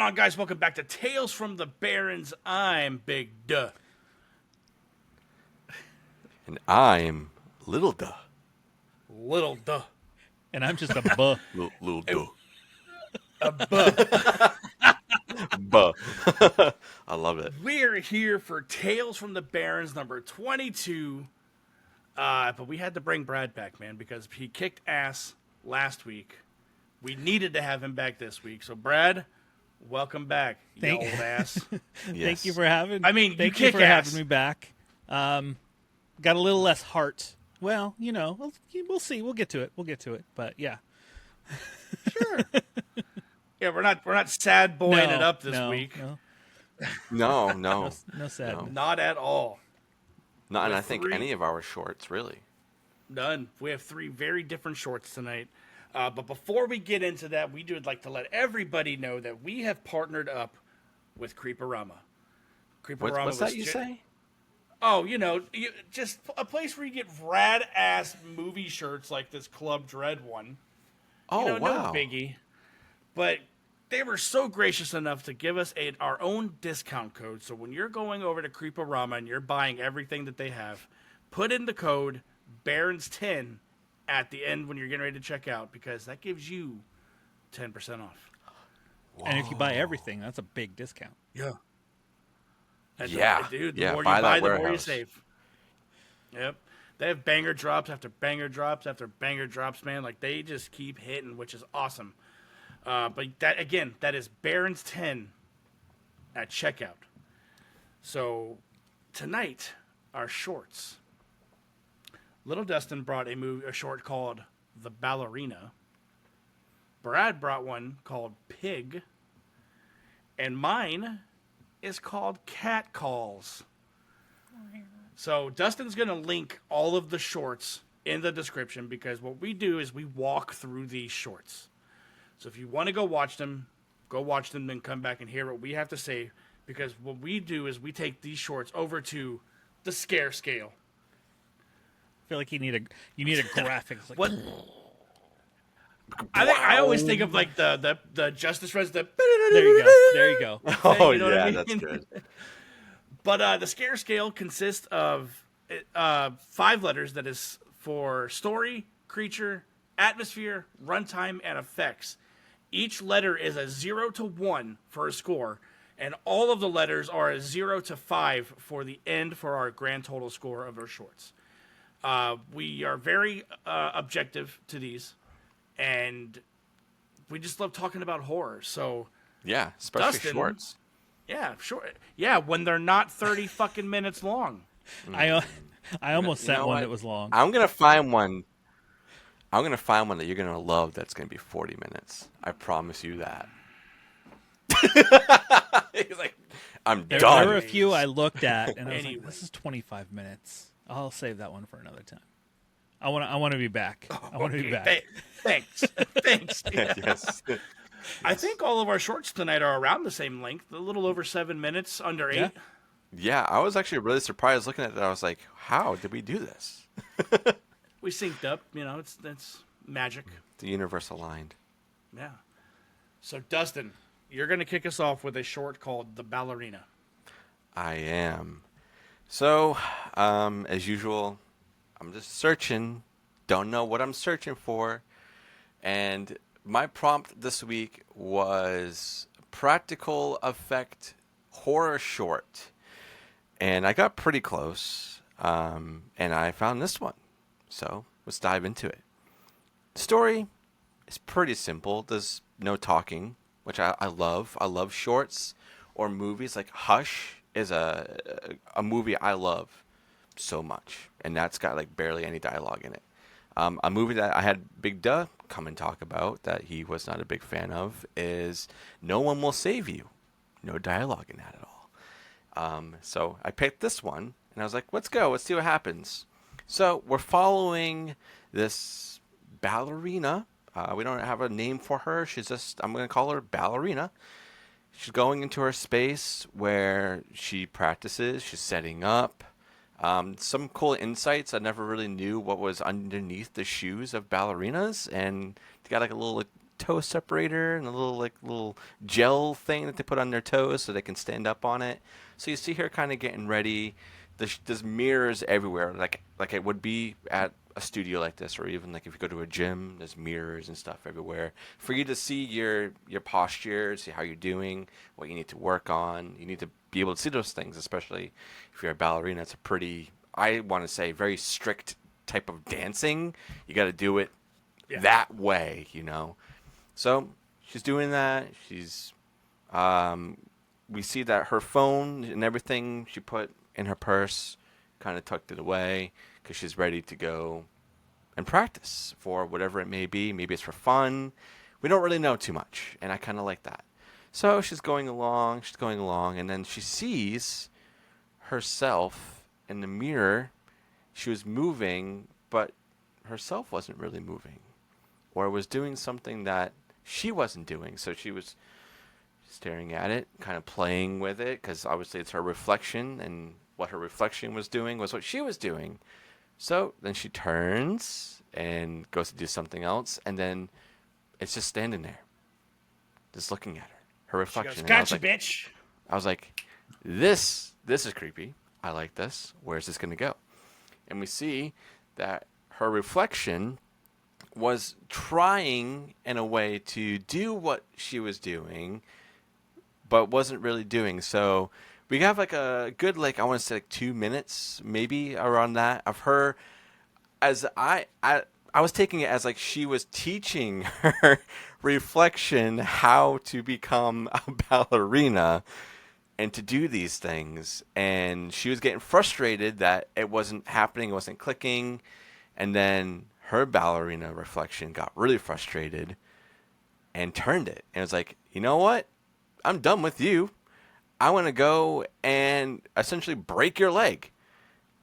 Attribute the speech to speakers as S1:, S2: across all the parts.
S1: going on, guys? Welcome back to Tales from the Barrens. I'm Big Duh.
S2: And I'm Little Duh.
S1: Little Duh.
S3: And I'm just a buh.
S2: Little Duh.
S1: A buh.
S2: Buh. I love it.
S1: We're here for Tales from the Barrens number 22. But we had to bring Brad back, man, because he kicked ass last week. We needed to have him back this week. So, Brad, welcome back, you old ass.
S2: Yes.
S3: Thank you for having.
S1: Thank you for
S3: having me back. Got a little less heart. Well, you know, we'll see. We'll get to it. But yeah,
S1: Sure. Yeah, we're not sad boying it up this week.
S2: No.
S3: No sad.
S2: No.
S1: Not at all.
S2: Not, and I think any of our shorts, really.
S1: None. We have 3 very different shorts tonight. But before we get into that, we would like to let everybody know that we have partnered up with Creeperama.
S2: What's that you say?
S1: Oh, just a place where you get rad-ass movie shirts like this Club Dread one.
S2: Oh, wow.
S1: No biggie. But they were so gracious enough to give us our own discount code. So when you're going over to Creeperama and you're buying everything that they have, put in the code Barrens10 at the end when you're getting ready to check out, because that gives you 10% off.
S2: Whoa.
S3: And if you buy everything, that's a big discount.
S1: Yeah. Dude, the more you buy, the more you save. Yep. They have banger drops after banger drops after banger drops, man. Like, they just keep hitting, which is awesome. But that is Barrens10 at checkout. So tonight, our shorts. Little Dustin brought a short called The Ballerina. Brad brought one called Pig. And mine is called Cat Calls. So Dustin's going to link all of the shorts in the description, because what we do is we walk through these shorts. So if you want to go watch them, then come back and hear what we have to say, because what we do is we take these shorts over to the scare scale.
S3: I feel like you need a graphic. Like,
S1: What? I always think of like the Justice Res. There
S3: you go.
S2: Oh,
S1: you know what I mean?
S2: That's good.
S1: But the scare scale consists of 5 letters. That is for story, creature, atmosphere, runtime, and effects. Each letter is a 0 to 1 for a score, and all of the letters are a 0 to 5 for the end for our grand total score of our shorts. We are very objective to these, and we just love talking about horror. So
S2: Yeah, especially
S1: Dustin,
S2: shorts.
S1: yeah, sure. Yeah, when they're not 30 fucking minutes long.
S3: I almost sent one that was long.
S2: I'm gonna find one that you're gonna love. That's gonna be 40 minutes. I promise you that. He's like, I'm
S3: There
S2: done.
S3: were a few I looked at, and I was like, "This is 25 minutes. I'll save that one for another time." I want to be back. I want to be back.
S1: Thanks.
S2: Yes.
S1: I think all of our shorts tonight are around the same length, a little over 7 minutes, under 8.
S3: Yeah.
S2: Yeah, I was actually really surprised looking at it. I was like, how did we do this?
S1: We synced up, it's magic.
S2: The universe aligned.
S1: Yeah. So Dustin, you're going to kick us off with a short called The Ballerina.
S2: I am. So, as usual, I'm just searching. Don't know what I'm searching for. And my prompt this week was practical effect horror short. And I got pretty close. And I found this one. So, let's dive into it. The story is pretty simple. There's no talking, which I love. I love shorts or movies. Like Hush is a movie I love so much, and that's got like barely any dialogue in it. A movie that I had Big Duh come and talk about that he was not a big fan of is No One Will Save You. No dialogue in that at all. So I picked this one, and I was like, let's go. Let's see what happens. So we're following this ballerina. We don't have a name for her. I'm going to call her Ballerina. She's going into her space where she practices. She's setting up. Some cool insights. I never really knew what was underneath the shoes of ballerinas. And they got like a little toe separator and a little gel thing that they put on their toes so they can stand up on it. So you see her kind of getting ready. There's mirrors everywhere, like it would be at a studio like this, or even like if you go to a gym, there's mirrors and stuff everywhere for you to see your posture, see how you're doing, what you need to work on. You need to be able to see those things, especially if you're a ballerina. It's a pretty, I want to say, very strict type of dancing. You got to do it that way, So she's doing that. She's, we see that her phone and everything she put in her purse, kind of tucked it away because she's ready to go and practice for whatever it may be. Maybe it's for fun. We don't really know too much, and I kind of like that. So she's going along, and then she sees herself in the mirror. She was moving, but herself wasn't really moving, or was doing something that she wasn't doing. So she was staring at it, kind of playing with it, because obviously it's her reflection, and what her reflection was doing was what she was doing. So then she turns and goes to do something else, and then it's just standing there, just looking at her reflection.
S1: She goes, gotcha, bitch.
S2: I was like, this is creepy. I like this. Where's this going to go? And we see that her reflection was trying in a way to do what she was doing, but wasn't really doing. So we have like a good, I want to say 2 minutes, maybe around that, of her, as I was taking it as like she was teaching her reflection how to become a ballerina and to do these things. And she was getting frustrated that it wasn't happening, it wasn't clicking. And then her ballerina reflection got really frustrated and turned it. And was like, you know what? I'm done with you. I want to go and essentially break your leg.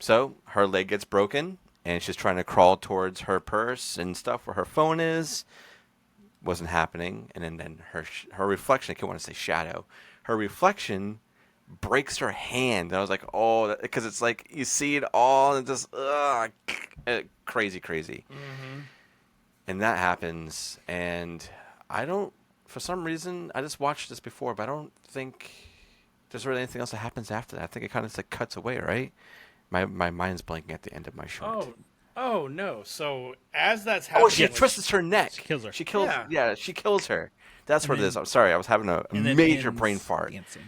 S2: So her leg gets broken, and she's trying to crawl towards her purse and stuff where her phone is. Wasn't happening. And then her reflection, I can't want to say shadow, her reflection breaks her hand. And I was like, oh, because it's like you see it all and just crazy. Mm-hmm. And that happens. And for some reason, I just watched this before, but I don't think there's really anything else that happens after that. I think it kind of just cuts away, right? My mind's blanking at the end of my short.
S1: Oh no! So as that's happening,
S2: she twists her neck.
S3: She kills her.
S2: She kills her. That's what it is. I'm sorry, I was having a major brain fart.
S3: Dancing,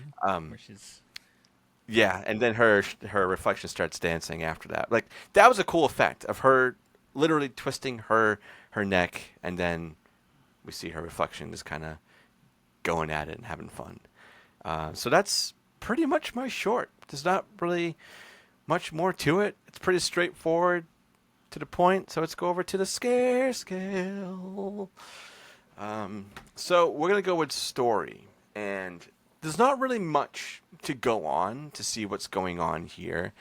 S2: yeah, and then her reflection starts dancing after that. Like, that was a cool effect of her literally twisting her neck, and then we see her reflection just kind of going at it and having fun. So that's pretty much my short. There's not really much more to it. It's pretty straightforward, to the point. So let's go over to the scare scale. So we're going to go with story. And there's not really much to go on to see what's going on here.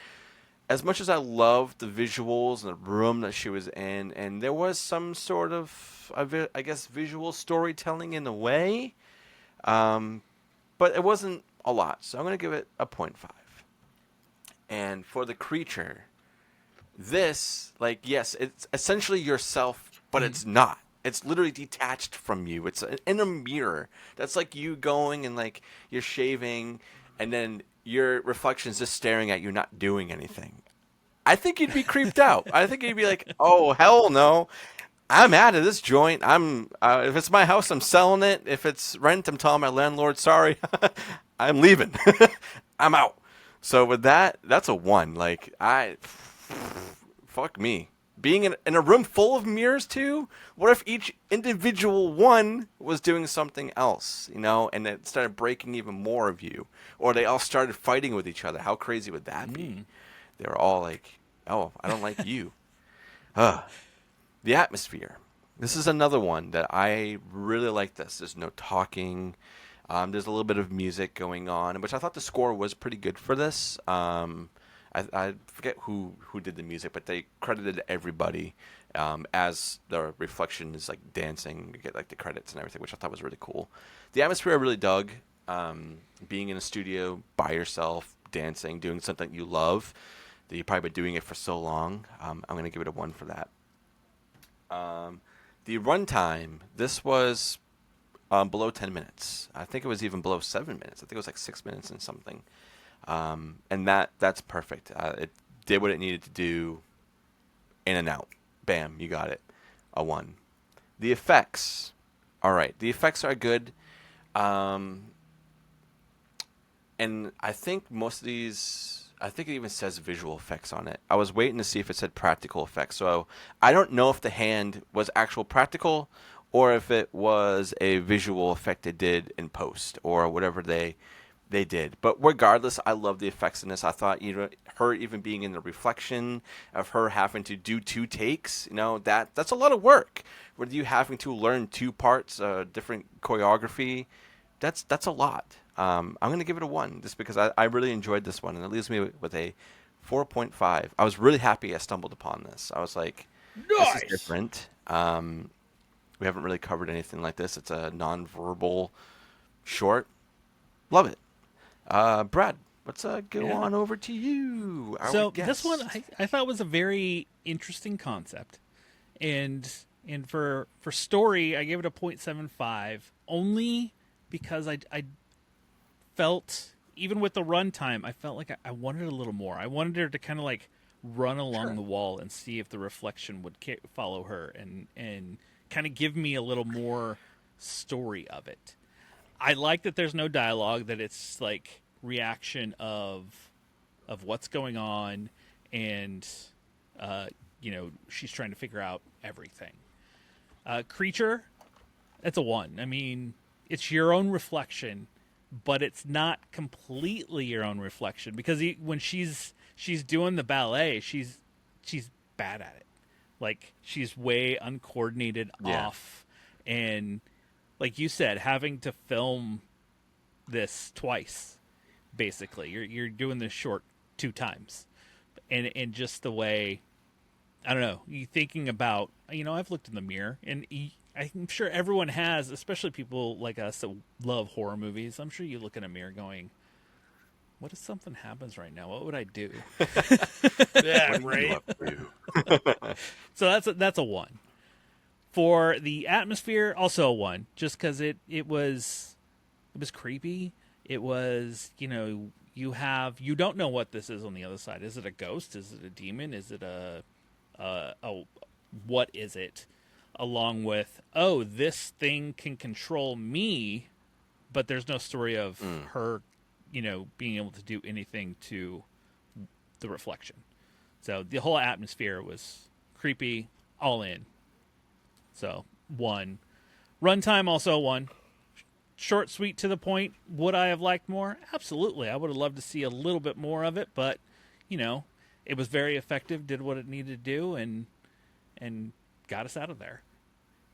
S2: As much as I love the visuals and the room that she was in, and there was some sort of, I guess, visual storytelling in a way, but it wasn't a lot. So I'm going to give it a 0.5. And for the creature, this, yes, it's essentially yourself, but it's not. It's literally detached from you. It's in a mirror. That's like you going and you're shaving, and then your reflection's just staring at you, not doing anything. I think you'd be creeped out. I think you'd be like, oh, hell no. I'm out of this joint. If it's my house, I'm selling it. If it's rent, I'm telling my landlord, sorry, I'm leaving. I'm out. So with that, that's a 1. Fuck me. Being in a room full of mirrors too, what if each individual one was doing something else, and it started breaking even more of you? Or they all started fighting with each other. How crazy would that be? They were all like, oh, I don't like you. The atmosphere. This is another one that I really like this. There's no talking. There's a little bit of music going on, which I thought the score was pretty good for this. I forget who did the music, but they credited everybody as the reflection is dancing. You get the credits and everything, which I thought was really cool. The atmosphere I really dug. Being in a studio by yourself, dancing, doing something you love, that you've probably been doing it for so long. I'm going to give it a 1 for that. The runtime, this was below 10 minutes. I think it was even below 7 minutes. I think it was like 6 minutes and something. And that's perfect. It did what it needed to do. In and out. Bam, you got it. A 1. The effects. All right. The effects are good. And I think most of these, I think it even says visual effects on it. I was waiting to see if it said practical effects. So I don't know if the hand was actual practical or if it was a visual effect they did in post or whatever they did. But regardless, I love the effects in this. I thought her even being in the reflection of her having to do 2 takes, that's a lot of work. With you having to learn 2 parts, different choreography, that's a lot. I'm going to give it a 1 just because I really enjoyed this one, and it leaves me with a 4.5. I was really happy I stumbled upon this. I was like,
S1: nice.
S2: This is different. We haven't really covered anything like this. It's a non-verbal short. Love it. Brad, let's go on over to you.
S3: So this one I thought was a very interesting concept. And for story, I gave it a 0.75 only because I felt, even with the runtime, I felt like I wanted a little more. I wanted her to kind of like run along the wall and see if the reflection would follow her and kind of give me a little more story of it. I like that there's no dialogue, that it's like reaction of what's going on, and she's trying to figure out everything. Creature, that's a 1. I mean, it's your own reflection, but it's not completely your own reflection because when she's doing the ballet, she's bad at it. Like, she's way uncoordinated, off, and like you said, having to film this twice, basically. You're doing this short 2 times. And just the way, I don't know, you thinking about, I've looked in the mirror, and I'm sure everyone has, especially people like us that love horror movies. I'm sure you look in a mirror going, what if something happens right now? What would I do?
S1: Yeah, right.
S3: So that's a 1. For the atmosphere, also a 1, just because it was creepy. It was, you don't know what this is on the other side. Is it a ghost? Is it a demon? Is it a what is it? Along with, this thing can control me, but there's no story of her, being able to do anything to the reflection. So the whole atmosphere was creepy, all in. So 1. Runtime, also 1. Short, sweet, to the point. Would I have liked more? Absolutely. I would have loved to see a little bit more of it, but, it was very effective, did what it needed to do, and got us out of there.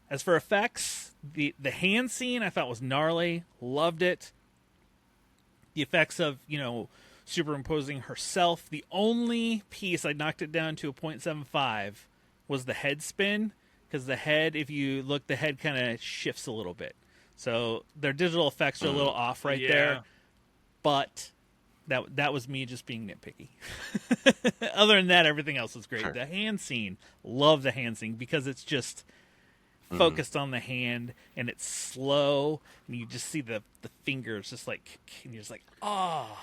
S3: As for effects, the hand scene I thought was gnarly. Loved it. The effects of, superimposing herself. The only piece I knocked it down to a 0.75 was the head spin. Because the head, if you look, the head kind of shifts a little bit. So their digital effects are a little off there. But that was me just being nitpicky. Other than that, everything else was great. Sure. The hand scene, love the hand scene because it's just focused on the hand and it's slow. And you just see the fingers just like, and you're just like, oh.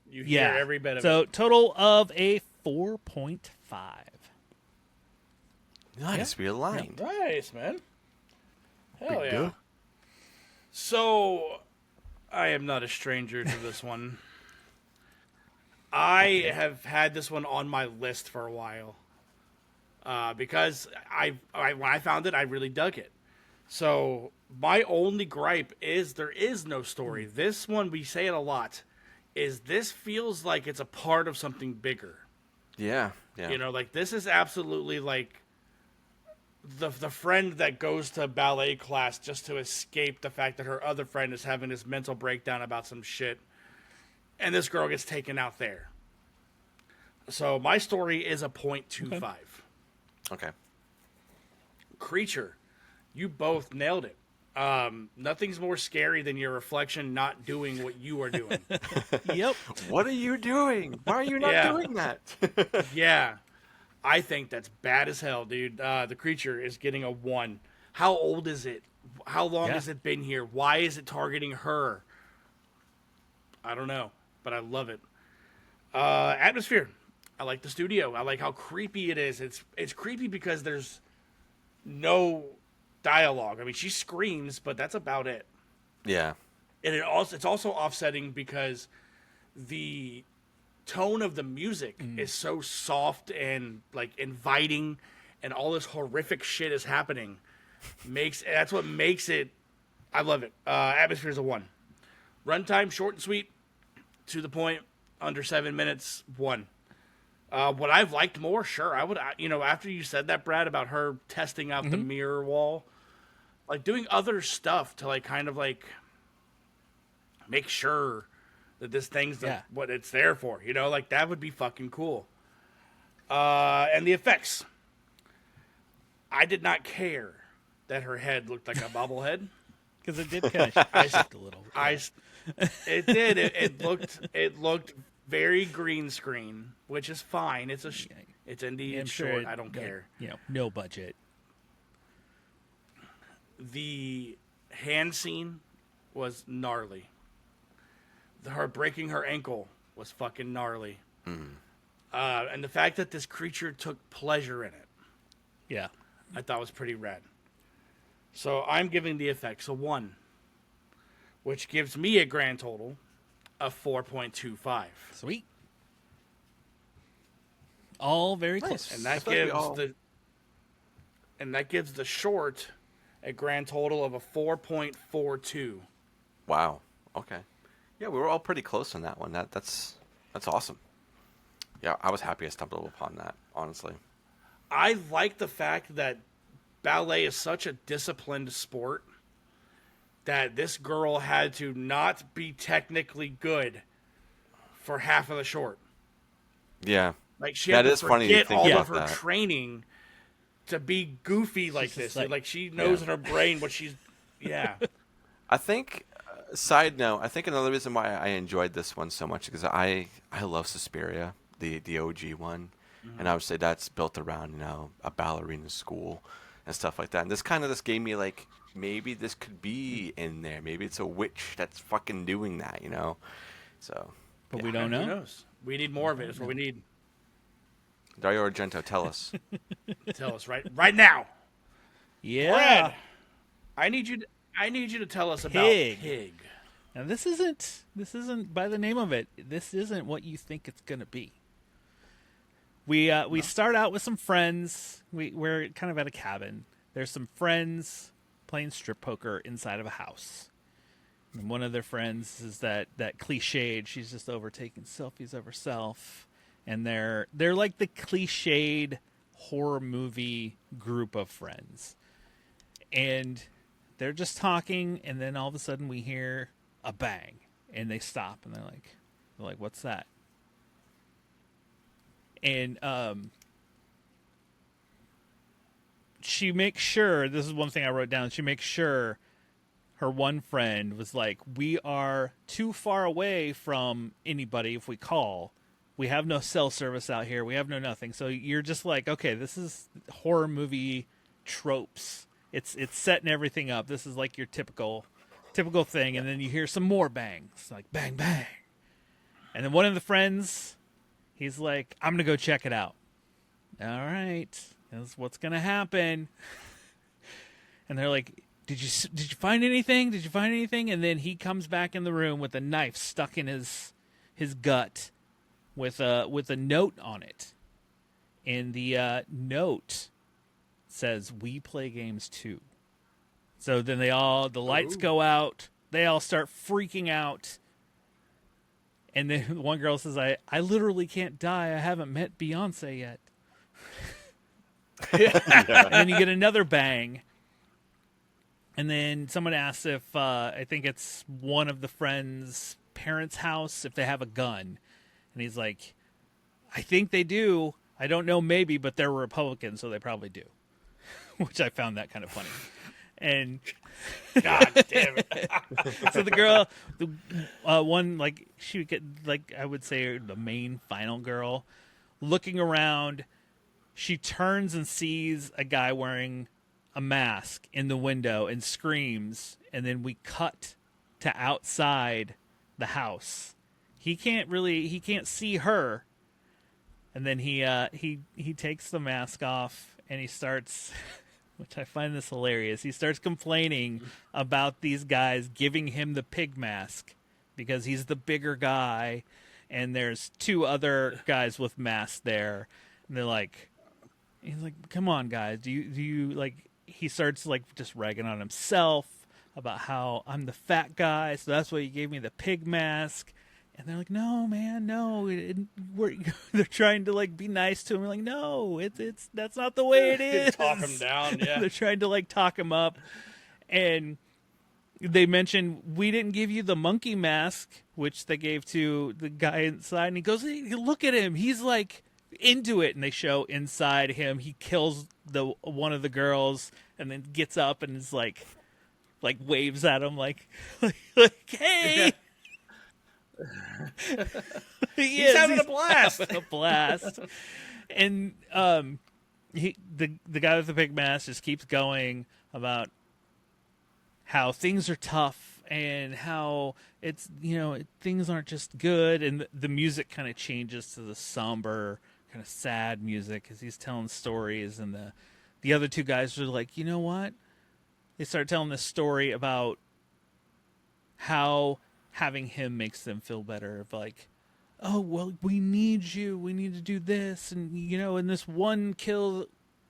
S1: You hear every bit of it.
S3: So total of a 4.5.
S2: Nice, we aligned.
S1: Nice, man. Hell
S2: Pretty
S1: yeah.
S2: good.
S1: So, I am not a stranger to this one. I have had this one on my list for a while. Because I when I found it, I really dug it. So, my only gripe is there is no story. This one, we say it a lot, is this feels like it's a part of something bigger.
S2: Yeah.
S1: This is absolutely like the friend that goes to ballet class just to escape the fact that her other friend is having this mental breakdown about some shit, and this girl gets taken out there. So my story is a 0.25.
S2: Okay.
S1: Creature, you both nailed it. Nothing's more scary than your reflection not doing what you are doing.
S3: Yep.
S2: What are you doing? Why are you not doing that?
S1: Yeah. I think that's bad as hell, dude. The creature is getting a 1. How old is it? How long has it been here? Why is it targeting her? I don't know, but I love it. Atmosphere. I like the studio. I like how creepy it is. It's creepy because there's no dialogue. I mean, she screams, but that's about it.
S2: Yeah.
S1: And it's also offsetting because the tone of the music is so soft and like inviting, and all this horrific shit is happening. That's what makes it. I love it. Atmosphere is a 1. Runtime short and sweet, to the point, under 7 minutes. 1. What I've liked more, sure, I would. After you said that, Brad, about her testing out the mirror wall, like doing other stuff to like kind of like make sure that this thing's what it's there for. Like that would be fucking cool. And the effects. I did not care that her head looked like a bobblehead.
S3: Because it did kind of shift a little.
S1: It did. It looked very green screen, which is fine. It's indie. It's short. I don't care.
S3: No budget.
S1: The hand scene was gnarly. Her breaking her ankle was fucking gnarly. And the fact that this creature took pleasure in it.
S3: Yeah.
S1: I thought was pretty rad. So I'm giving the effects a 1, which gives me a grand total of 4.25.
S3: Sweet. All very close.
S1: And that gives the short a grand total of a 4.42.
S2: Wow. Okay. Yeah, we were all pretty close on that one. That's awesome. Yeah, I was happy I stumbled upon that, honestly.
S1: I like the fact that ballet is such a disciplined sport that this girl had to not be technically good for half of the short.
S2: Yeah.
S1: Like she had to forget all of her
S2: that.
S1: Training to be goofy like this. Like she knows in her brain what she's... Yeah.
S2: I think, side note, I think another reason why I enjoyed this one so much is because I love Suspiria, the OG one. And I would say that's built around, a ballerina school and stuff like that. And this gave me like, maybe this could be in there. Maybe it's a witch that's fucking doing that, So.
S3: But we don't know.
S1: Who knows? We need more of it. That's what we need.
S2: Dario Argento, tell us.
S1: Tell us right now.
S3: Yeah.
S1: Brad, I need you to tell us about Pig.
S3: Now this isn't by the name of it. This isn't what you think it's gonna be. We start out with some friends. We're kind of at a cabin. There's some friends playing strip poker inside of a house. And one of their friends is that cliched. She's just over taking selfies of herself. And they're like the cliched horror movie group of friends. And they're just talking, and then all of a sudden we hear a bang, and they stop, and they're like, "What's that?" And she makes sure, this is one thing I wrote down, she makes sure her one friend was like, "We are too far away from anybody if we call. We have no cell service out here. We have no nothing." So you're just like, okay, this is horror movie tropes. It's setting everything up. This is like your typical thing. And then you hear some more bangs, like bang, bang. And then one of the friends, he's like, "I'm going to go check it out." All right. That's what's going to happen. And they're like, Did you find anything? Did you find anything? And then he comes back in the room with a knife stuck in his gut with a note on it. And the note says, "We play games too." So then the lights go out. They all start freaking out. And then one girl says, I literally can't die. I haven't met Beyonce yet. And then you get another bang. And then someone asks if, I think it's one of the friends' parents' house, if they have a gun. And he's like, "I think they do. I don't know, maybe, but they're Republicans, so they probably do." Which I found that kind of funny. And
S1: God damn it.
S3: So the girl, one, like, she would get, like, I would say the main final girl, looking around, she turns and sees a guy wearing a mask in the window and screams, and then we cut to outside the house. He can't see her, and then he takes the mask off and he starts, which I find this hilarious. He starts complaining about these guys giving him the pig mask because he's the bigger guy, and there's two other guys with masks there, and they're like, he's like, "Come on, guys, do you like?" He starts like just ragging on himself about how I'm the fat guy, so that's why you gave me the pig mask. And they're like, "No, man, no." They're trying to like be nice to him. We're like, "No, it's that's not the way it is."
S1: Talk him down, yeah.
S3: They're trying to like talk him up, and they mention, "We didn't give you the monkey mask," which they gave to the guy inside. And he goes, "Hey, look at him. He's like into it." And they show inside him. He kills one of the girls, and then gets up and is like waves at him like "Hey."
S1: He's having a blast.
S3: Having a blast. And the guy with the pig mask just keeps going about how things are tough and how it's, things aren't just good, and the music kind of changes to the somber, kind of sad music as he's telling stories, and the other two guys are like, "You know what?" They start telling this story about how having him makes them feel better, of like, "Oh, well, we need you. We need to do this. And, in this one kill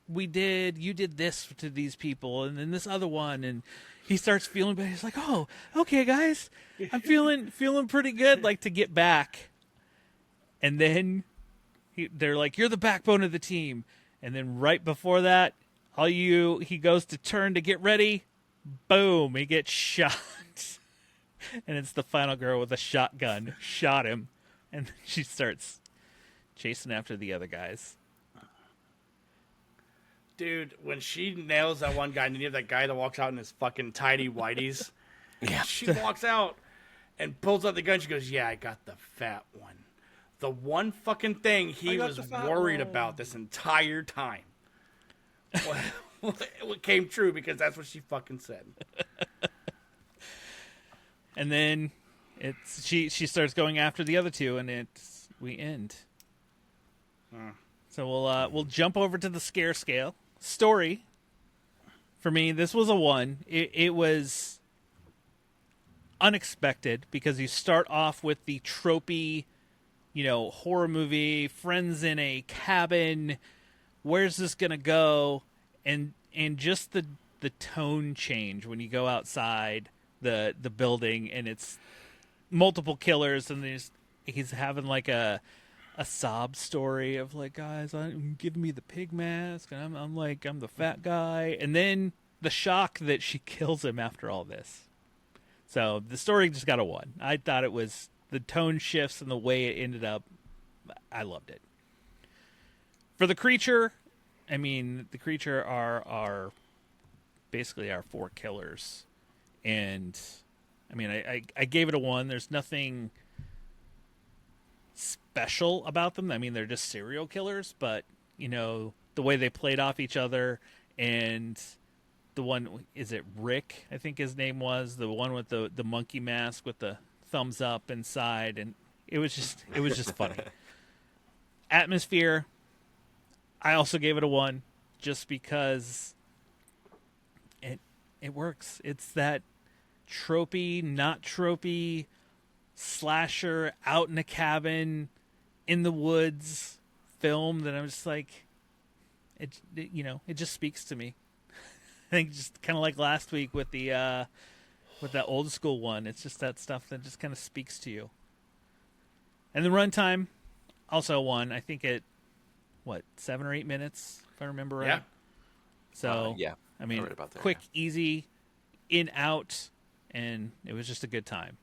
S3: we did, you did this to these people. And then this other one." And he starts feeling better. He's like, "Oh, okay, guys, I'm feeling pretty good, like, to get back." And then they're like, "You're the backbone of the team." And then right before that, he goes to turn to get ready. Boom, he gets shot. And it's the final girl with a shotgun shot him, and then she starts chasing after the other guys.
S1: Dude, when she nails that one guy, and you have that guy that walks out in his fucking tidy whities,
S2: Yeah.
S1: she walks out and pulls out the gun. She goes, "Yeah, I got the fat one." The one fucking thing he was worried about this entire time. What came true, because that's what she fucking said.
S3: And then she starts going after the other two, and we end. So we'll jump over to the scare scale. Story, for me, this was a 1. It was unexpected, because you start off with the tropey, horror movie, friends in a cabin, where's this gonna go? And just the tone change when you go outside the building, and it's multiple killers, and he's having like a sob story of like, "Guys, I'm giving me the pig mask, and I'm like, I'm the fat guy." And then the shock that she kills him after all this. So the story just got a 1. I thought it was, the tone shifts and the way it ended up, I loved it. For the creature, I mean, the creature are basically our 4 killers. And, I mean, I gave it a 1. There's nothing special about them. I mean, they're just serial killers, but, the way they played off each other, and the one, is it Rick, I think his name was, the one with the monkey mask with the thumbs up inside, and it was just funny. Atmosphere, I also gave it a 1, just because it works. It's that tropey, not tropey, slasher, out in a cabin, in the woods film that I'm just like, it just speaks to me. I think just kind of like last week with the with that old school one, it's just that stuff that just kind of speaks to you. And the runtime, also 1. I think 7 or 8 minutes, if I remember right.
S1: Yeah.
S3: So
S2: yeah.
S3: I mean,
S2: right about there,
S3: quick, easy, in, out, and it was just a good time.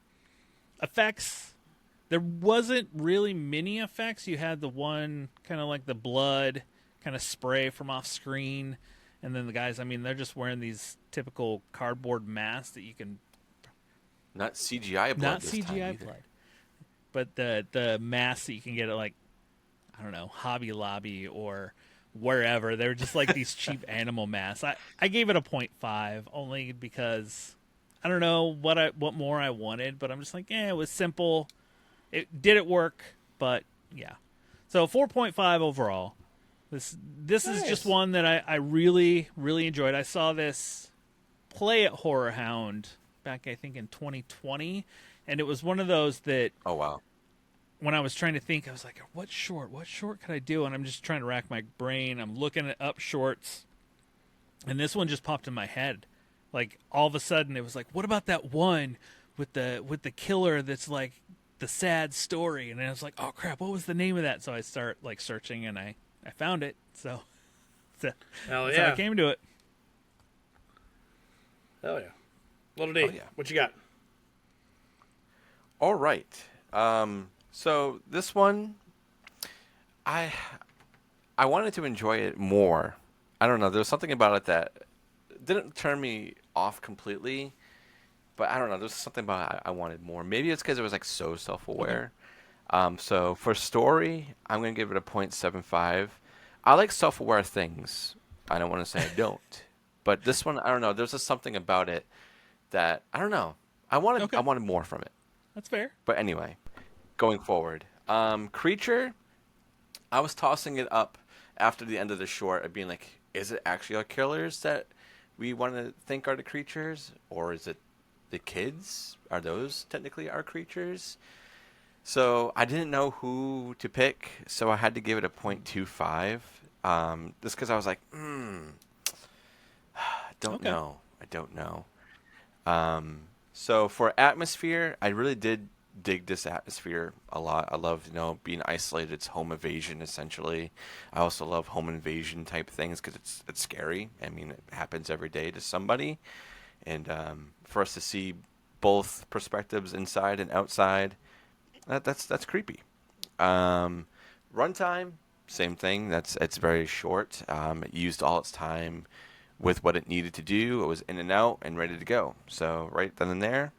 S3: Effects, there wasn't really many effects. You had the one kind of like the blood kind of spray from off screen, and then the guys, I mean, they're just wearing these typical cardboard masks that you can...
S2: Not CGI blood.
S3: Not
S2: this
S3: CGI
S2: time either.
S3: blood. But the masks that you can get at, like, I don't know, Hobby Lobby or wherever. They were just like these cheap animal masks. I gave it a 0.5 only because I don't know what more I wanted, but I'm just like, it was simple. It did work, but yeah. So 4.5 overall. This is just one that I really, really enjoyed. I saw this play at Horror Hound back, I think, in 2020, and it was one of those that...
S2: Oh, wow.
S3: When I was trying to think, I was like, what short could I do? And I'm just trying to rack my brain. I'm looking up shorts, and this one just popped in my head. Like, all of a sudden, it was like, what about that one with the killer that's like the sad story? And I was like, oh, crap, what was the name of that? So I start, like, searching, and I found it. So that's how I came to it.
S1: Hell yeah. Little D, what you got?
S2: All right. So this one, I wanted to enjoy it more. I don't know. There was something about it that didn't turn me off completely, but I don't know. There's something about it I wanted more. Maybe it's because it was like so self-aware. Okay. So for story, I'm gonna give it a 0.75. I like self-aware things. I don't want to say I don't, but this one, I don't know. There's just something about it that I don't know. I wanted more from it.
S3: That's fair.
S2: But anyway, going forward, creature, I was tossing it up after the end of the short of being like, is it actually our killers that we want to think are the creatures, or is it the kids? Are those technically our creatures? So I didn't know who to pick, so I had to give it a 0.25. Just because I was like, I don't know. So for atmosphere, I really did dig this atmosphere a lot. I love, being isolated. It's home evasion, essentially. I also love home invasion type things because it's scary. I mean, it happens every day to somebody. And for us to see both perspectives, inside and outside, that's creepy. Runtime, same thing. It's very short. It used all its time with what it needed to do. It was in and out and ready to go. So right then and there,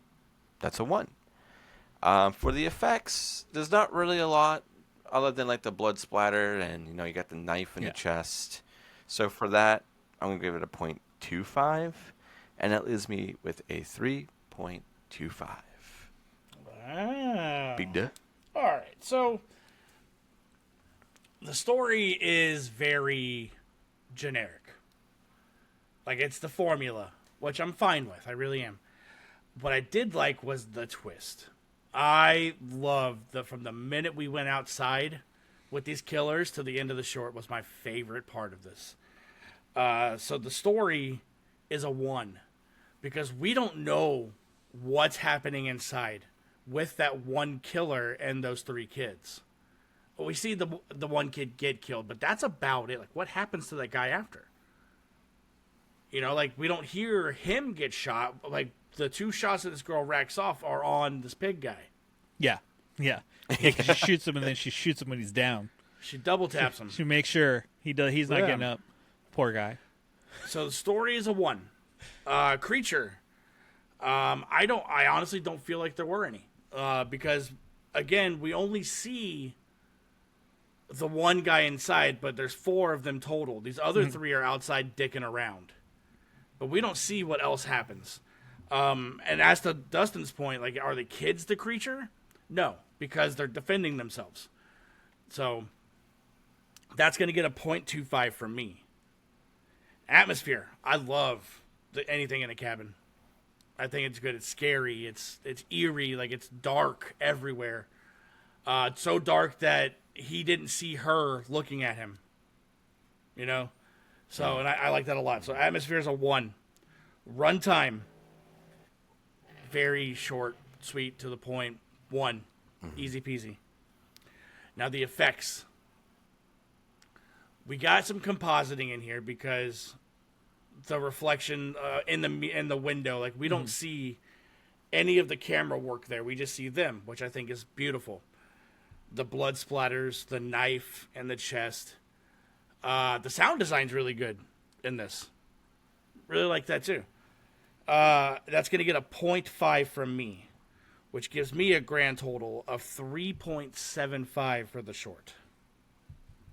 S2: that's a 1. For the effects, there's not really a lot other than like the blood splatter and you got the knife in the chest. So for that, I'm gonna give it a 0.25, and that leaves me with a 3.25.
S1: Wow.
S2: Big duh.
S1: All right, so the story is very generic. Like, it's the formula, which I'm fine with. I really am. What I did like was the twist. I loved from the minute we went outside with these killers to the end of the short was my favorite part of this. So the story is a 1 because we don't know what's happening inside with that one killer and those 3 kids. We see the one kid get killed, but that's about it. Like, what happens to that guy after? Like, we don't hear him get shot. Like, the 2 shots that this girl racks off are on this pig guy.
S3: Yeah. 'Cause she shoots him, and then she shoots him when he's down.
S1: She double taps him.
S3: She makes sure he's not getting up. Poor guy.
S1: So the story is a 1. Creature. I honestly don't feel like there were any. Because, again, we only see the one guy inside, but there's 4 of them total. These other 3 are outside dicking around. But we don't see what else happens. And as to Dustin's point, like, are the kids the creature? No, because they're defending themselves. So that's going to get a 0.25 from me. Atmosphere. I love anything in a cabin. I think it's good. It's scary. It's eerie. Like, it's dark everywhere. It's so dark that he didn't see her looking at him. So, and I like that a lot. So atmosphere is a 1. Runtime. Very short, sweet, to the point. 1. Easy peasy. Now the effects. We got some compositing in here because the reflection in the window, like, we don't see any of the camera work there. We just see them, which I think is beautiful. The blood splatters, the knife, and the chest. The sound design's really good in this. Really like that too. That's going to get a 0.5 from me, which gives me a grand total of 3.75 for the short.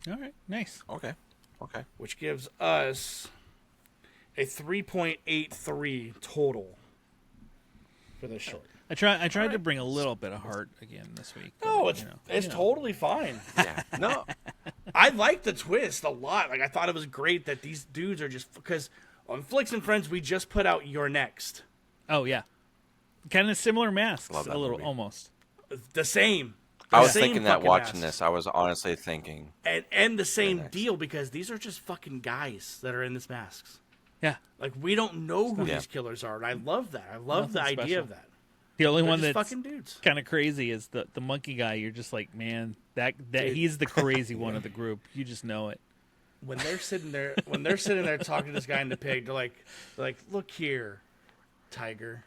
S3: All right, nice.
S2: Okay. Okay.
S1: which gives us a 3.83 total for this short.
S3: I tried to bring a little bit of heart again this week.
S1: No,
S3: but,
S1: it's totally fine.
S2: Yeah. No.
S1: I like the twist a lot. Like, I thought it was great that these dudes are just, because on Flicks and Friends we just put out You're Next.
S3: Oh yeah, kind of similar masks,
S2: Love that
S3: a little
S2: movie.
S3: almost.
S1: The same.
S2: I was
S1: Same
S2: thinking that
S1: fucking
S2: watching
S1: masks.
S2: this. I was honestly thinking.
S1: And the same
S2: Next.
S1: deal, because these are just fucking guys that are in these masks.
S3: Yeah,
S1: Like, we don't know who
S2: Yeah.
S1: these killers are, and I love that. I love the
S3: Nothing
S1: idea
S3: special.
S1: of that.
S3: the only
S1: They're
S3: one
S1: just
S3: that's
S1: fucking dudes.
S3: kind of crazy is the monkey guy. You're just like, man, that
S1: Dude.
S3: he's the crazy one of the group. You just know it.
S1: When they're sitting there talking to this guy in the pig, they're like, look here, Tiger.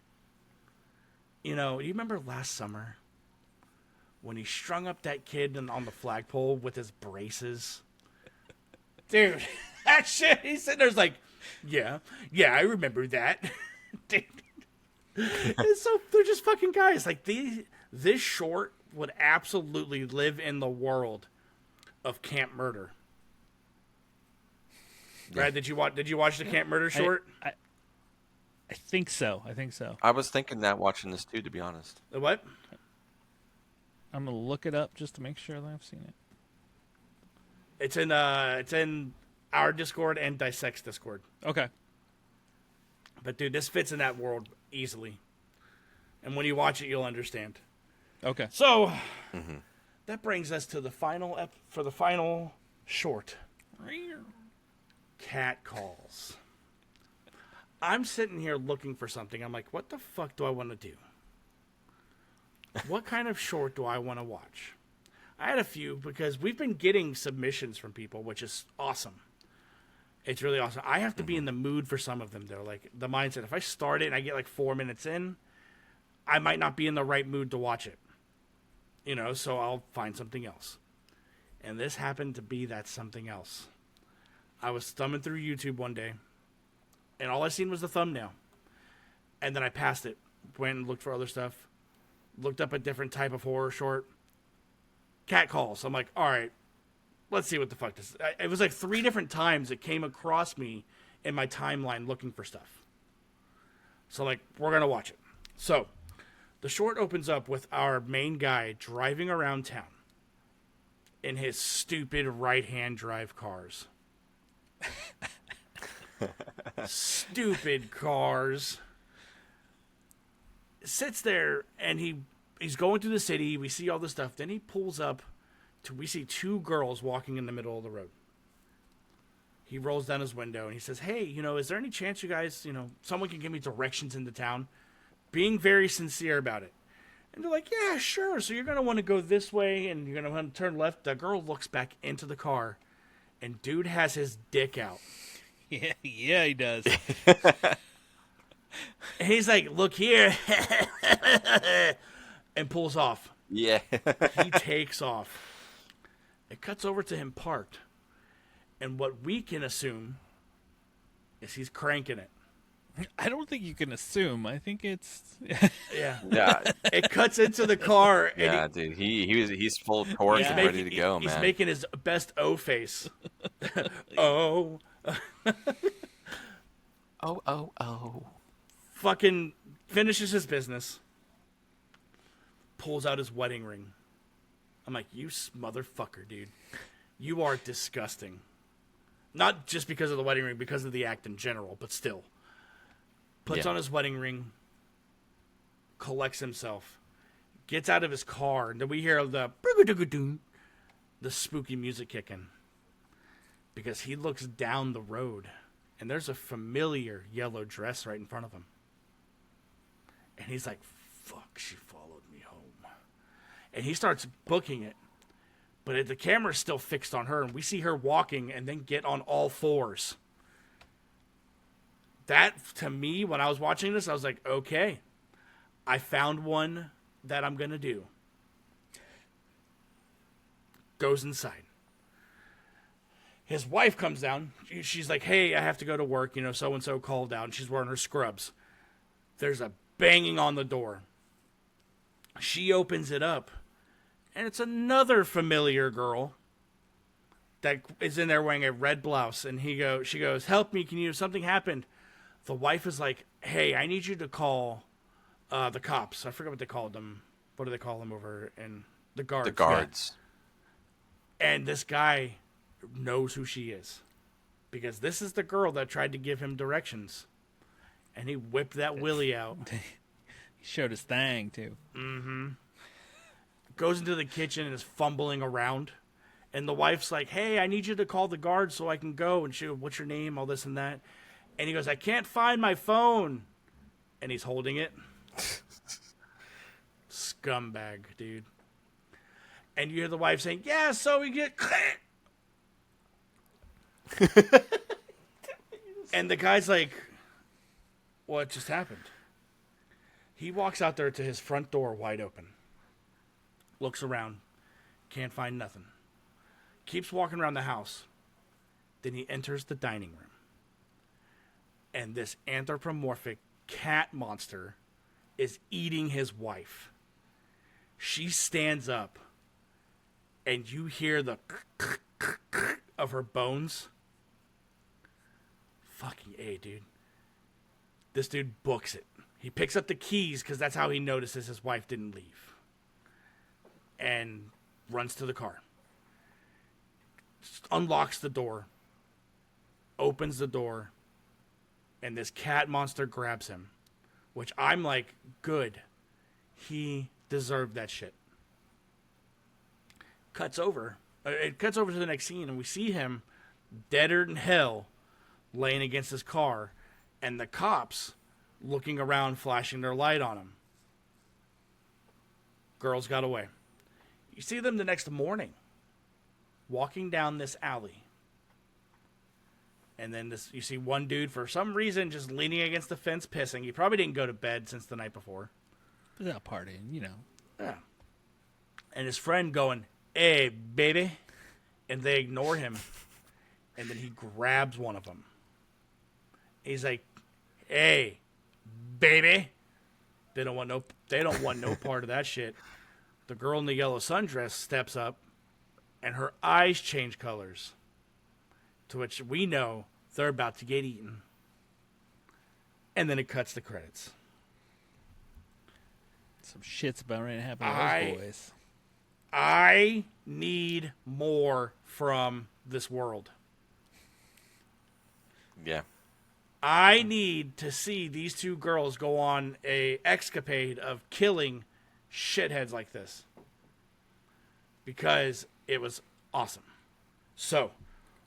S1: You know, you remember last summer when he strung up that kid on the flagpole with his braces? Dude, that shit, he's sitting there's like, yeah, I remember that. Dude. It's so, they're just fucking guys. Like, this short would absolutely live in the world of Camp Murder. Brad, did you watch the Camp Murder short?
S3: I think so.
S2: I was thinking that watching this too, to be honest.
S1: The what?
S3: I'm gonna look it up just to make sure that I've seen it.
S1: It's in our Discord and Dissect's Discord.
S3: Okay.
S1: But dude, this fits in that world easily. And when you watch it, you'll understand.
S3: Okay.
S1: So that brings us to the final short. Cat calls. I'm sitting here looking for something. I'm like, what the fuck do I want to do? What kind of short do I want to watch? I had a few because we've been getting submissions from people, which is awesome. It's really awesome. I have to be in the mood for some of them, though. Like, the mindset, if I start it and I get like 4 minutes in, I might not be in the right mood to watch it. You know, so I'll find something else. And this happened to be that something else. I was thumbing through YouTube one day, and all I seen was the thumbnail. And then I passed it, went and looked for other stuff, looked up a different type of horror short. Cat calls. I'm like, all right, let's see what the fuck this is. It was like 3 different times it came across me in my timeline looking for stuff. So, like, we're going to watch it. So, the short opens up with our main guy driving around town in his stupid right-hand drive cars. Stupid cars. Sits there and he's going through the city. We see all this stuff. Then he pulls up we see 2 girls walking in the middle of the road. He rolls down his window and he says, hey, you know, is there any chance you guys, you know, someone can give me directions into town? Being very sincere about it. And they're like, yeah, sure. So you're going to want to go this way and you're going to want to turn left. The girl looks back into the car and dude has his dick out.
S3: Yeah, he does.
S1: And he's like, look here. And pulls off.
S2: Yeah.
S1: He takes off. It cuts over to him parked. And what we can assume is he's cranking it.
S3: I don't think you can assume. I think it's
S1: Yeah.
S2: Yeah.
S1: It cuts into the car. And
S2: Yeah, dude. He's full torque and ready to go,
S1: he's
S2: man.
S1: making his best O face. Oh.
S2: Oh.
S1: Fucking finishes his business. Pulls out his wedding ring. I'm like, you motherfucker, dude. You are disgusting. Not just because of the wedding ring, because of the act in general, but still. Puts on his wedding ring. Collects himself. Gets out of his car. And then we hear the spooky music kicking. Because he looks down the road. And there's a familiar yellow dress right in front of him. And he's like, fuck, she followed me home. And he starts booking it. But the camera's still fixed on her. And we see her walking and then get on all fours. That, to me, when I was watching this, I was like, okay. I found one that I'm going to do. Goes inside. His wife comes down. She's like, hey, I have to go to work. You know, so-and-so called out. And she's wearing her scrubs. There's a banging on the door. She opens it up. And it's another familiar girl that is in there wearing a red blouse, and she goes, "Help me! Something happened?" The wife is like, "Hey, I need you to call the cops." I forget what they called them. What do they call them over in the guards?
S2: The guards.
S1: Yeah. And this guy knows who she is, because this is the girl that tried to give him directions, and he whipped that willy out.
S3: He showed his thing too.
S1: Mm-hmm. Goes into the kitchen and is fumbling around. And the wife's like, "Hey, I need you to call the guards so I can go." And she goes, "What's your name?" All this and that. And he goes, "I can't find my phone." And he's holding it. Scumbag, dude. And you hear the wife saying, "Yeah, so we get..." And the guy's like, "What just happened?" He walks out there to his front door wide open. Looks around. Can't find nothing. Keeps walking around the house. Then he enters the dining room. And this anthropomorphic cat monster is eating his wife. She stands up. And you hear the of her bones. Fucking A, dude. This dude books it. He picks up the keys because that's how he notices his wife didn't leave. And runs to the car. Unlocks the door. Opens the door. And this cat monster grabs him. Which I'm like, good. He deserved that shit. Cuts over. It cuts over to the next scene, and we see him deader than hell laying against his car. And the cops looking around, flashing their light on him. Girls got away. You see them the next morning walking down this alley. And then you see one dude, for some reason, just leaning against the fence, pissing. He probably didn't go to bed since the night before.
S3: He's out partying, you know.
S1: Yeah. And his friend going, "Hey, baby." And they ignore him. And then he grabs one of them. He's like, "Hey, baby." They don't want no part of that shit. The girl in the yellow sundress steps up, and her eyes change colors. To which we know they're about to get eaten. And then it cuts the credits.
S3: Some shit's about ready to happen to those boys.
S1: I need more from this world.
S2: Yeah.
S1: I need to see these two girls go on a escapade of killing shitheads like this. Because it was awesome. So,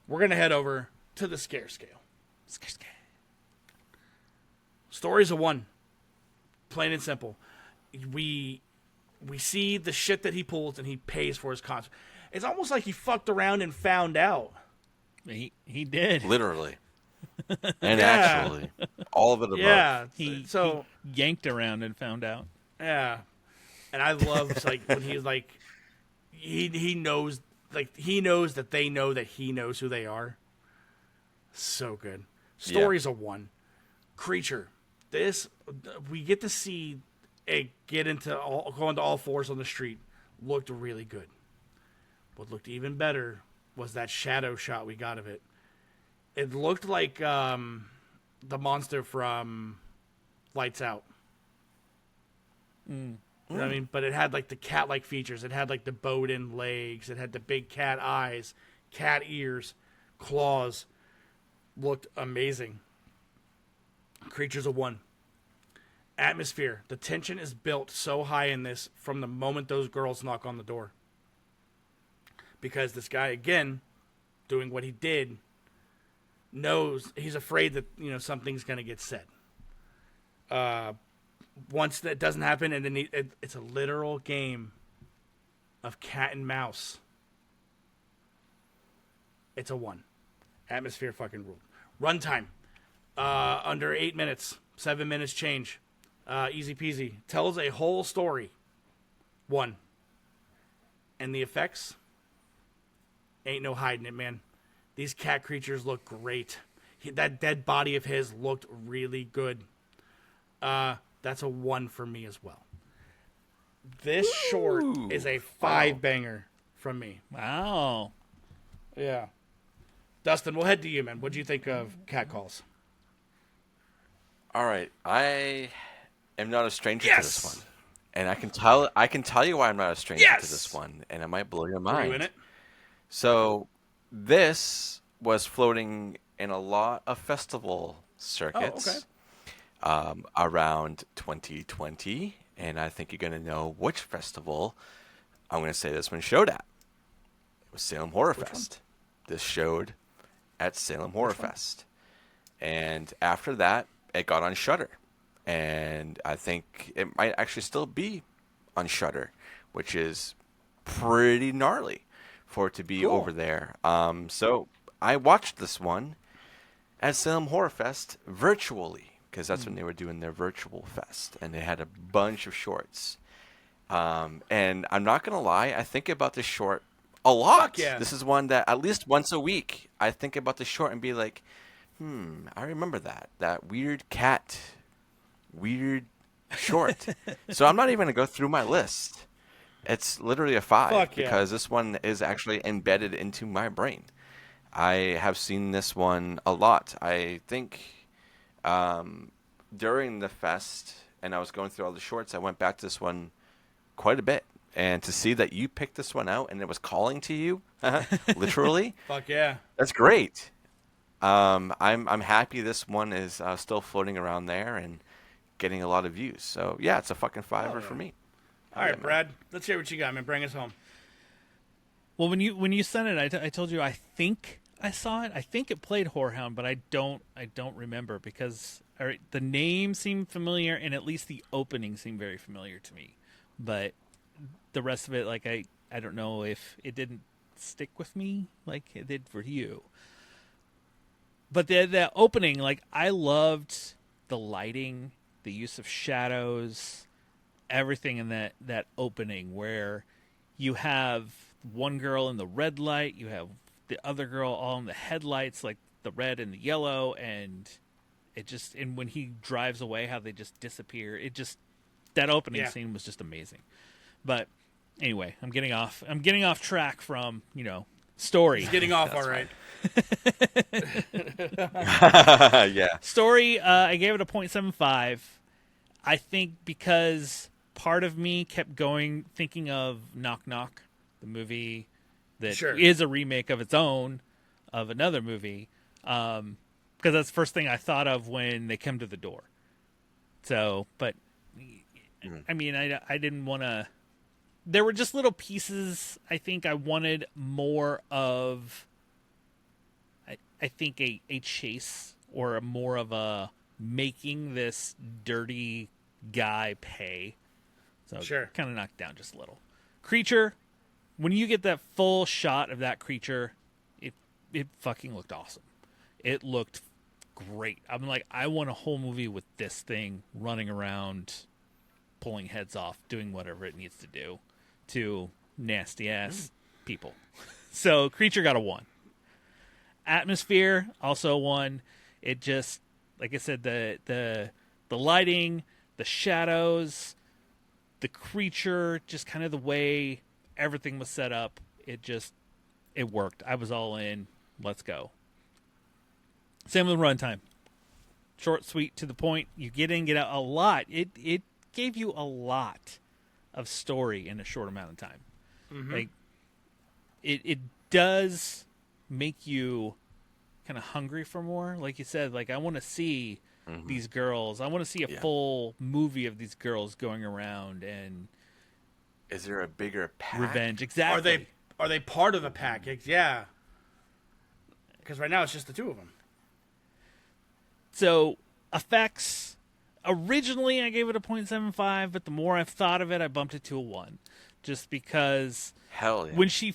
S1: we're going to head over to the scare scale. Scare. Stories of 1. Plain and simple. We see the shit that he pulls and he pays for his concert. It's almost like he fucked around and found out.
S3: He did.
S2: Literally. And actually. All of it above.
S1: Yeah.
S3: He yanked around and found out.
S1: Yeah. And I love like when he's like he knows that they know that he knows who they are. So good. Stories of 1. Creature. This we get to see it go into all fours on the street. Looked really good. What looked even better was that shadow shot we got of it. It looked like the monster from Lights Out. You know what I mean? But it had like the cat-like features. It had like the bowed-in legs. It had the big cat eyes, cat ears, claws. Looked amazing. Creatures of 1. Atmosphere. The tension is built so high in this from the moment those girls knock on the door. Because this guy, again, doing what he did, knows he's afraid that, something's going to get said. Once that doesn't happen, and then it's a literal game of cat and mouse. It's a 1. Atmosphere fucking ruled. Runtime. Under 8 minutes. 7 minutes change. Easy peasy. Tells a whole story. 1. And the effects? Ain't no hiding it, man. These cat creatures look great. That dead body of his looked really good. That's a 1 for me as well. This short is a 5 banger from me.
S3: Wow.
S1: Yeah. Yeah. Dustin, we'll head to you, man. What do you think of catcalls?
S2: All right, I am not a stranger to this
S1: Yes!
S2: one, and I can tell you why I'm not a stranger
S1: Yes!
S2: to this one, and it might blow your
S1: Were you in
S2: mind.
S1: it?
S2: So this was floating in a lot of festival circuits around 2020, and I think you're gonna know which festival I'm gonna say this one showed at. It was Salem Horror Fest. This showed at Salem Horror Fest, and after that, it got on Shudder, and I think it might actually still be on Shudder, which is pretty gnarly for it to be over there. So I watched this one at Salem Horror Fest virtually, because that's when they were doing their virtual fest, and they had a bunch of shorts. And I'm not gonna lie, I think about this short a lot.
S1: Fuck yeah.
S2: This is one that at least once a week I think about the short and be like, I remember that weird cat, weird short. So I'm not even gonna go through my list. It's literally a 5
S1: Fuck yeah.
S2: because this one is actually embedded into my brain. I have seen this one a lot. I think during the fest, and I was going through all the shorts, I went back to this one quite a bit. And to see that you picked this one out and it was calling to you, literally,
S1: Fuck yeah.
S2: that's great. I'm happy this one is still floating around there and getting a lot of views. So yeah, it's a fucking 5 for me.
S1: All right, Brad. Let's hear what you got, man. Bring us home.
S3: Well, when you sent it, I told you I think I saw it. I think it played Whorehound, but I don't remember because the name seemed familiar and at least the opening seemed very familiar to me. But the rest of it, like I don't know if it didn't stick with me like it did for you. But the opening, like I loved the lighting, the use of shadows, everything in that opening where you have one girl in the red light, you have the other girl all in the headlights, like the red and the yellow, and and when he drives away, how they just disappear. That opening scene was just amazing. But anyway, I'm getting off track from, story.
S1: He's getting off all right.
S2: Yeah.
S3: Story, I gave it a 0.75. I think because part of me kept thinking of Knock Knock, the movie that is a remake of its own of another movie, because that's the first thing I thought of when they come to the door. So, but I mean, I didn't want to. There were just little pieces. I think I wanted more of. I think a chase or more of a making this dirty guy pay. So kind of knocked down just a little. Creature, when you get that full shot of that creature, it fucking looked awesome. It looked great. I'm like, I want a whole movie with this thing running around, pulling heads off, doing whatever it needs to do to nasty ass people. So Creature got a 1. Atmosphere also 1. It just, like I said, the lighting, the shadows, the creature, just kind of the way everything was set up, it worked. I was all in. Let's go. Same with runtime. Short, sweet, to the point. You get in, get out a lot. It gave you a lot of story in a short amount of time. Mm-hmm. Like it does make you kind of hungry for more. Like you said, like I want to see these girls. I want to see a full movie of these girls going around and.
S2: Is there a bigger pack?
S3: Revenge, exactly.
S1: Are they part of a pack? Yeah. Because right now it's just the two of them.
S3: So effects. Originally, I gave it a 0.75, but the more I've thought of it, I bumped it to a 1. Just because when she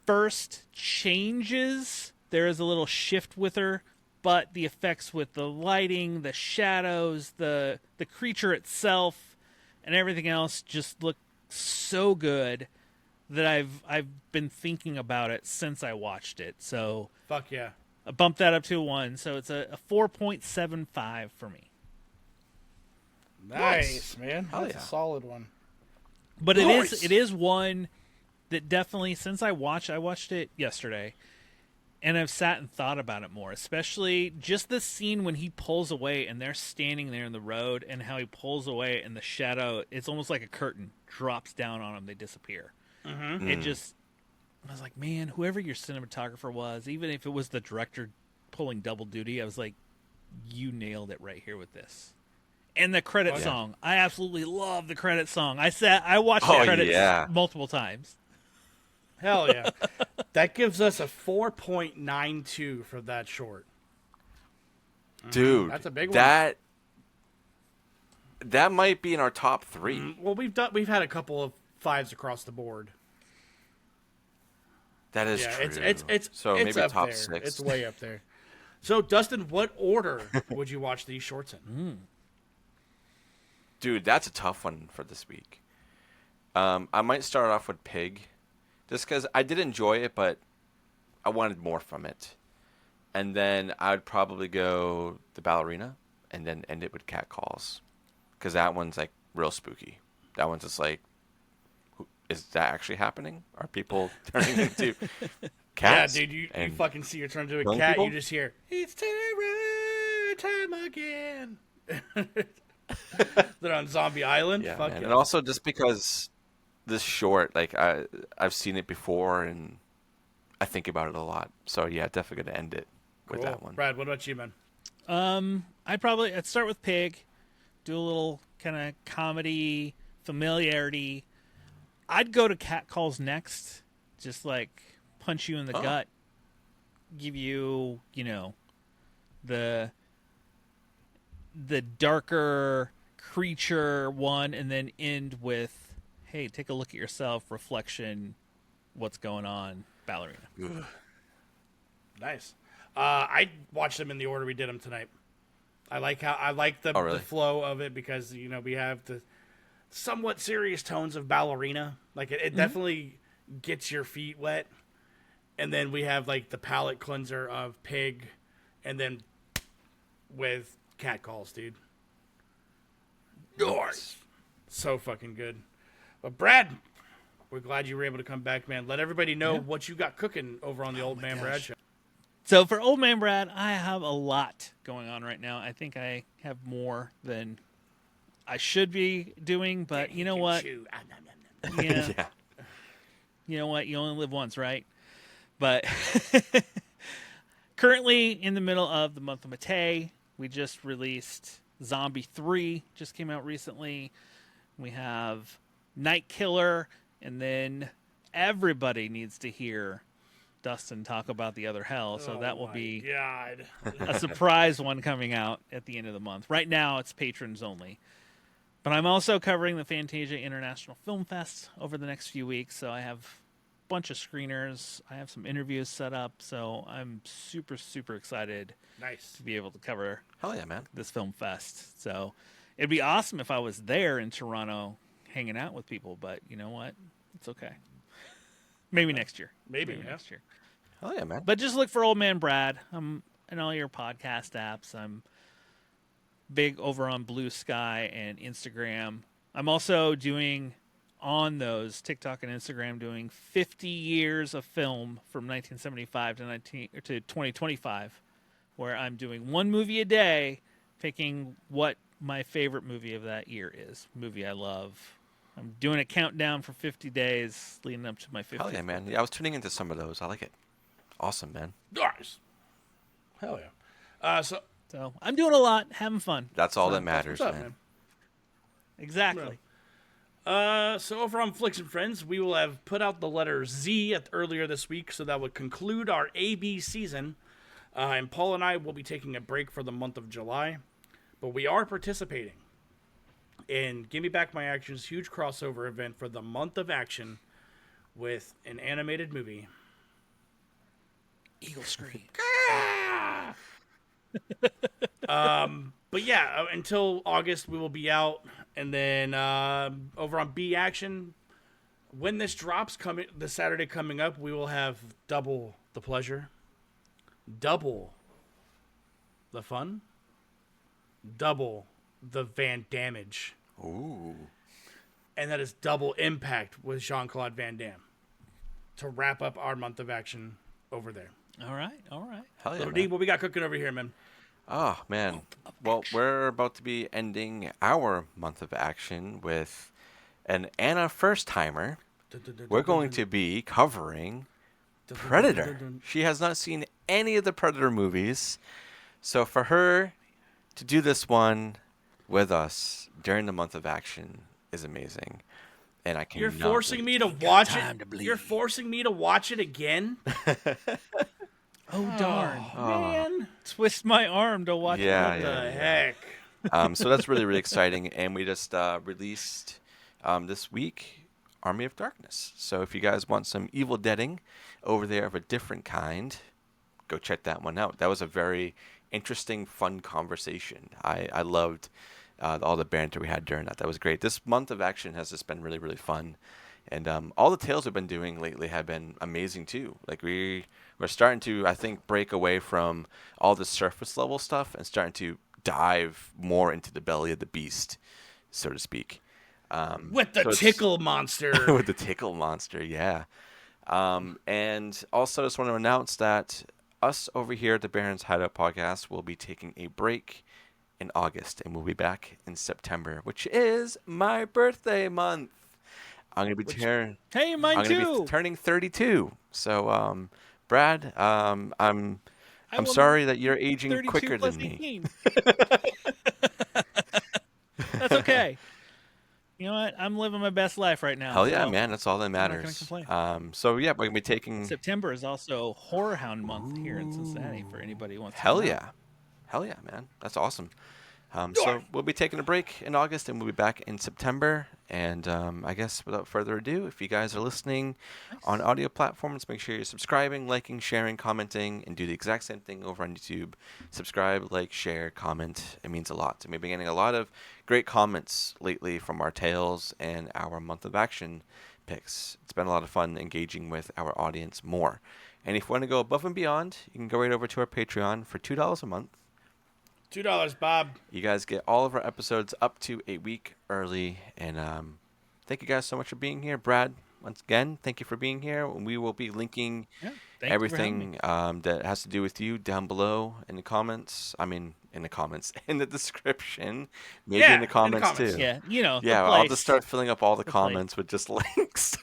S3: first changes, there is a little shift with her, but the effects with the lighting, the shadows, the creature itself, and everything else just look so good that I've been thinking about it since I watched it. So
S1: fuck yeah.
S3: I bumped that up to a 1, so it's a 4.75 for me.
S1: Nice, man. That's a solid one.
S3: But it is one that definitely, since I watched it yesterday, And I've sat and thought about it more, especially just the scene when he pulls away and they're standing there in the road, and how he pulls away and the shadow, it's almost like a curtain, drops down on them. They disappear.
S1: Mm-hmm.
S3: It just, I was like, man, whoever your cinematographer was, even if it was the director pulling double duty, I was like, you nailed it right here with this. And the credit song. I absolutely love the credit song. I watched the credits multiple times.
S1: Hell yeah. That gives us a 4.92 for that short.
S2: Dude,
S1: that's a big one.
S2: That might be in our top 3.
S1: Well, we've had a couple of 5s across the board.
S2: That is true.
S1: It's
S2: so
S1: it's
S2: maybe
S1: up
S2: top
S1: there.
S2: 6.
S1: It's way up there. So, Dustin, what order would you watch these shorts in?
S2: Dude, that's a tough one for this week. I might start off with Pig, just because I did enjoy it, but I wanted more from it. And then I'd probably go The Ballerina, and then end it with Cat Calls, because that one's like real spooky. That one's just like, is that actually happening? Are people turning into cats?
S1: Yeah, dude, you fucking see her turn into a cat. People? You just hear, it's terror time again. They're on Zombie Island.
S2: Yeah,
S1: Fuck
S2: man.
S1: yeah.
S2: And also just because this short, like I've seen it before and I think about it a lot. So yeah, definitely gonna end it with that one.
S1: Brad, what about you, man?
S3: I'd start with Pig, do a little kind of comedy familiarity. I'd go to Cat Calls next, just like punch you in the gut, give you, the darker creature one, and then end with, hey, take a look at yourself, reflection, what's going on, Ballerina.
S1: Nice. I watched them in the order we did them tonight. I like the flow of it, because we have the somewhat serious tones of Ballerina. Like it definitely gets your feet wet, and then we have like the palate cleanser of Pig, and then with Cat Calls, dude. Nice. So fucking good. But Brad, we're glad you were able to come back, man. Let everybody know what you got cooking over on the Old Man Brad show.
S3: So for Old Man Brad, I have a lot going on right now. I think I have more than I should be doing, but you know what? Yeah. You know what? You only live once, right? But currently in the middle of the month of Matei, we just released Zombie 3, just came out recently. We have Night Killer, and then everybody needs to hear Dustin talk about The Other Hell, so that will be a surprise one coming out at the end of the month. Right now, it's patrons only. But I'm also covering the Fantasia International Film Fest over the next few weeks, so I have a bunch of screeners. I have some interviews set up, so I'm super, super excited to be able to cover this film fest. So it'd be awesome if I was there in Toronto hanging out with people, but you know what? It's okay. Maybe next year.
S1: Maybe
S3: next year.
S2: Hell yeah, man.
S3: But just look for Old Man Brad. I'm in all your podcast apps. I'm big over on Blue Sky and Instagram. I'm also doing on those TikTok and Instagram doing 50 years of film from 1975 to 2025, where I'm doing one movie a day, picking what my favorite movie of that year is, movie I love. I'm doing a countdown for 50 days leading up to my 50th.
S2: Hell yeah, man. Yeah, I was tuning into some of those. I like it. Awesome, man.
S1: Nice. Hell yeah.
S3: So I'm doing a lot, having fun.
S2: That's all that matters, man.
S3: Exactly.
S1: So over on Flicks and Friends, we will have put out the letter Z earlier this week, so that would conclude our AB season. And Paul and I will be taking a break for the month of July, but we are participating in Give Me Back My Action's huge crossover event for the month of action with an animated movie.
S3: Eagle Scream.
S1: But yeah, until August we will be out, and then over on B Action, when this drops the Saturday coming up, we will have double the pleasure, double the fun, double the Van Damage.
S2: Ooh.
S1: And that is double impact with Jean-Claude Van Damme to wrap up our month of action over there.
S3: All right.
S2: Hell yeah,
S1: Little
S2: man.
S1: D, what we got cooking over here, man?
S2: Oh, man. Well, we're about to be ending our month of action with an Anna first-timer. We're going to be covering Predator. She has not seen any of the Predator movies. So for her to do this one with us during the month of action is amazing. And I cannot
S1: You're forcing
S2: wait.
S1: me to watch
S3: time
S1: it.
S3: to bleed.
S1: You're forcing me to watch it again.
S3: Oh, darn.
S1: Man,
S3: Twist my arm to watch
S2: Yeah,
S3: it.
S1: what the heck?
S2: So that's really, really exciting. And we just released this week Army of Darkness. So if you guys want some Evil Deading over there of a different kind, go check that one out. That was a very interesting, fun conversation. I loved all the banter we had during that. That was great. This month of action has just been really, really fun. And all the tales we've been doing lately have been amazing too. Like we're starting to, I think, break away from all the surface level stuff and starting to dive more into the belly of the beast, so to speak.
S1: With the
S2: so
S1: tickle monster.
S2: with the tickle monster, yeah. And also just want to announce that us over here at the Barrens Hideout Podcast will be taking a break in August, and we'll be back in September, which is my birthday month. I'm gonna be
S3: Hey, mine
S2: I'm gonna
S3: too.
S2: be turning 32. So, Brad, I'm
S3: I will
S2: sorry that you're
S3: be
S2: aging
S3: 32
S2: quicker
S3: plus
S2: than me.
S3: 18. That's okay. You know what? I'm living my best life right now.
S2: Hell yeah,
S3: so
S2: man! That's all that
S3: I'm not gonna
S2: matters.
S3: complain.
S2: So yeah, we're gonna be taking.
S3: September is also Horror Hound Month here in Cincinnati for anybody who wants to
S2: Hell
S3: know.
S2: yeah. Hell yeah, man. That's awesome. So we'll be taking a break in August, and we'll be back in September. And I guess without further ado, if you guys are listening on audio platforms, make sure you're subscribing, liking, sharing, commenting, and do the exact same thing over on YouTube. Subscribe, like, share, comment. It means a lot. And we've been getting a lot of great comments lately from our tales and our month of action picks. It's been a lot of fun engaging with our audience more. And if you want to go above and beyond, you can go right over to our Patreon for $2 a month.
S1: $2, Bob.
S2: You guys get all of our episodes up to a week early. And thank you guys so much for being here. Brad, once again, thank you for being here. We will be linking
S3: Yeah, thank you for having
S2: everything
S3: me.
S2: that has to do with you down below in the comments. I mean, in the comments, in the description. Maybe
S1: Yeah,
S2: in the comments too.
S3: Yeah, you know.
S2: Yeah,
S3: the
S2: I'll
S3: place.
S2: just start filling up all the
S3: place.
S2: comments with just links.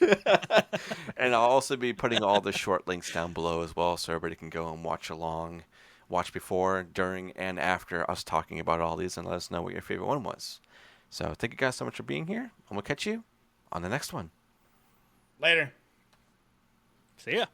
S2: And I'll also be putting all the short links down below as well so everybody can go and watch along. Watch before, during, and after us talking about all these and let us know what your favorite one was. So thank you guys so much for being here, and we'll catch you on the next one.
S1: Later.
S3: See ya.